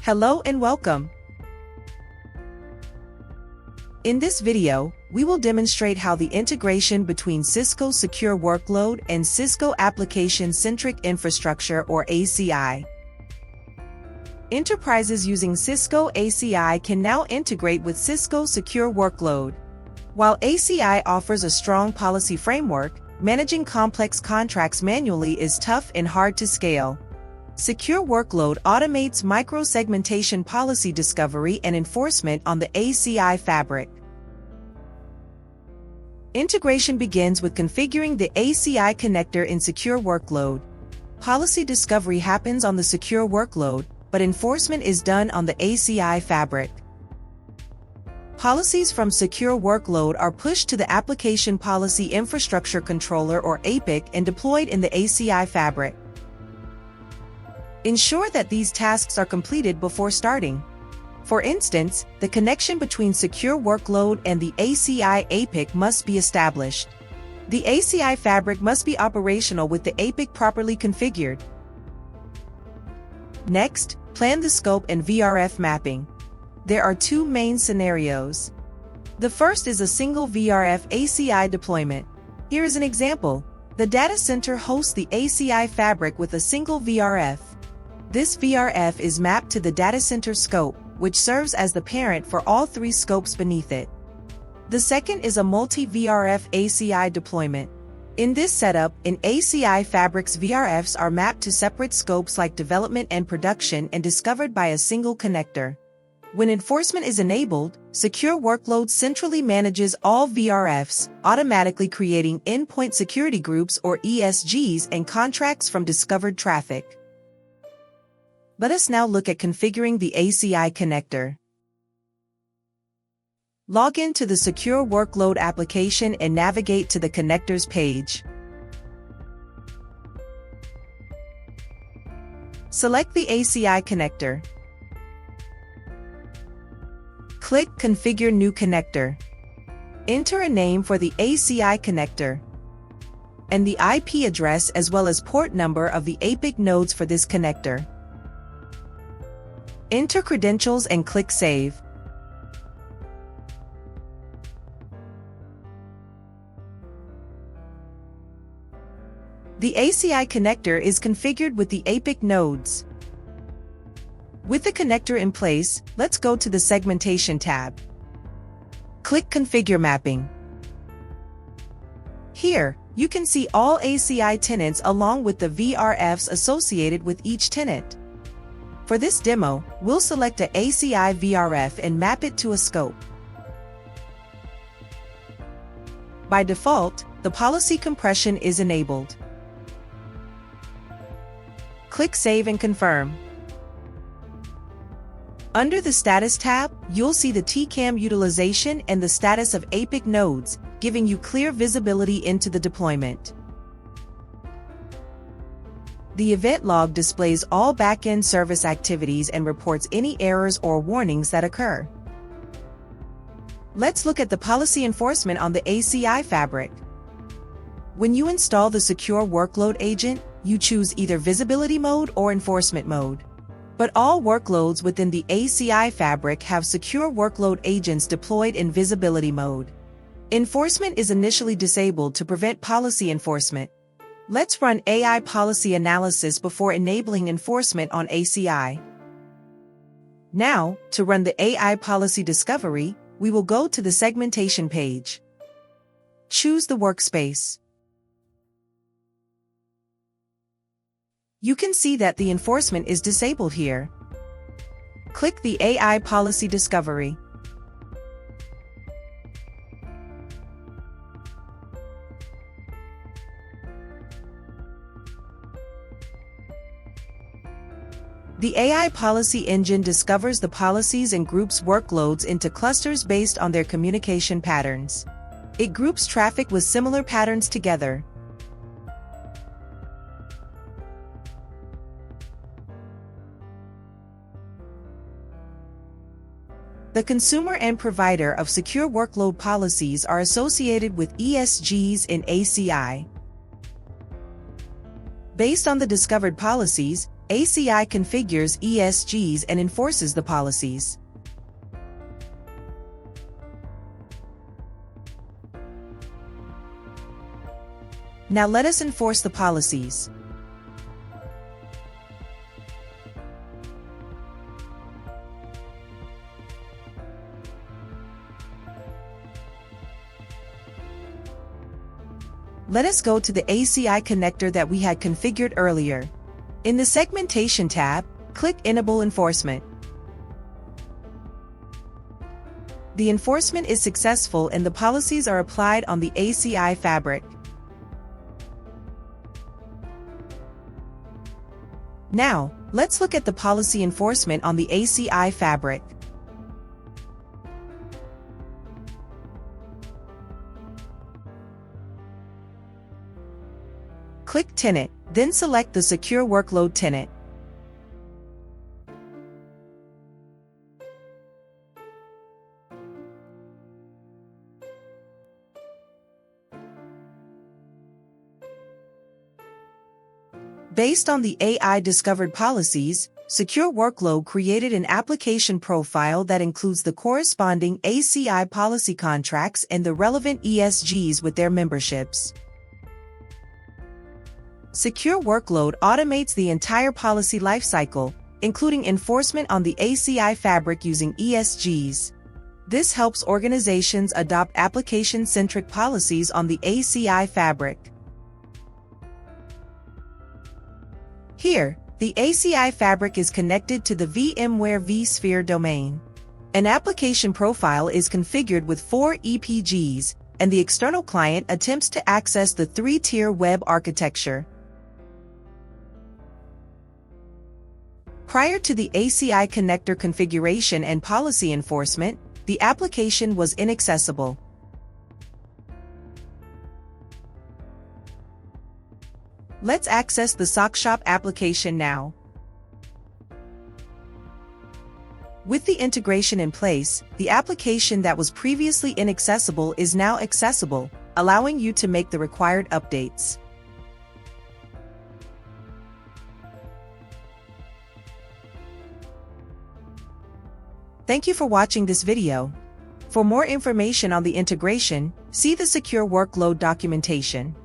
Hello and welcome. In this video, we will demonstrate how the integration between Cisco Secure Workload and Cisco Application-Centric Infrastructure or ACI. Enterprises using Cisco ACI can now integrate with Cisco Secure Workload. While ACI offers a strong policy framework, managing complex contracts manually is tough and hard to scale. Secure Workload automates micro-segmentation policy discovery and enforcement on the ACI fabric. Integration begins with configuring the ACI connector in Secure Workload. Policy discovery happens on the Secure Workload, but enforcement is done on the ACI fabric. Policies from Secure Workload are pushed to the Application Policy Infrastructure Controller or APIC and deployed in the ACI fabric. Ensure that these tasks are completed before starting. For instance, the connection between Secure Workload and the ACI APIC must be established. The ACI fabric must be operational with the APIC properly configured. Next, plan the scope and VRF mapping. There are two main scenarios. The first is a single VRF ACI deployment. Here is an example. The data center hosts the ACI fabric with a single VRF. This VRF is mapped to the data center scope, which serves as the parent for all three scopes beneath it. The second is a multi-VRF ACI deployment. In this setup, an ACI fabric's VRFs are mapped to separate scopes like development and production and discovered by a single connector. When enforcement is enabled, Secure Workload centrally manages all VRFs, automatically creating endpoint security groups or ESGs and contracts from discovered traffic. Let us now look at configuring the ACI connector. Log in to the Secure Workload application and navigate to the Connectors page. Select the ACI connector. Click Configure New Connector. Enter a name for the ACI connector and the IP address as well as port number of the APIC nodes for this connector. Enter credentials and click Save. The ACI connector is configured with the APIC nodes. With the connector in place, let's go to the Segmentation tab. Click Configure Mapping. Here, you can see all ACI tenants along with the VRFs associated with each tenant. For this demo, we'll select a ACI VRF and map it to a scope. By default, the policy compression is enabled. Click Save and Confirm. Under the Status tab, you'll see the TCAM utilization and the status of APIC nodes, giving you clear visibility into the deployment. The event log displays all back-end service activities and reports any errors or warnings that occur. Let's look at the policy enforcement on the ACI fabric. When you install the Secure Workload agent, you choose either visibility mode or enforcement mode. But all workloads within the ACI fabric have Secure Workload agents deployed in visibility mode. Enforcement is initially disabled to prevent policy enforcement. Let's run AI policy analysis before enabling enforcement on ACI. Now, to run the AI policy discovery, we will go to the segmentation page. Choose the workspace. You can see that the enforcement is disabled here. Click the AI policy discovery. The AI policy engine discovers the policies and groups workloads into clusters based on their communication patterns. It groups traffic with similar patterns together. The consumer and provider of Secure Workload policies are associated with ESGs in ACI. Based on the discovered policies, ACI configures ESGs and enforces the policies. Now let us enforce the policies. Let us go to the ACI connector that we had configured earlier. In the Segmentation tab, click Enable Enforcement. The enforcement is successful and the policies are applied on the ACI fabric. Now, let's look at the policy enforcement on the ACI fabric. Click Tenant, then select the Secure Workload tenant. Based on the AI-discovered policies, Secure Workload created an application profile that includes the corresponding ACI policy contracts and the relevant ESGs with their memberships. Secure Workload automates the entire policy lifecycle, including enforcement on the ACI fabric using ESGs. This helps organizations adopt application-centric policies on the ACI fabric. Here, the ACI fabric is connected to the VMware vSphere domain. An application profile is configured with 4 EPGs, and the external client attempts to access the 3-tier web architecture. Prior to the ACI connector configuration and policy enforcement, the application was inaccessible. Let's access the SockShop application now. With the integration in place, the application that was previously inaccessible is now accessible, allowing you to make the required updates. Thank you for watching this video. For more information on the integration, see the Secure Workload documentation.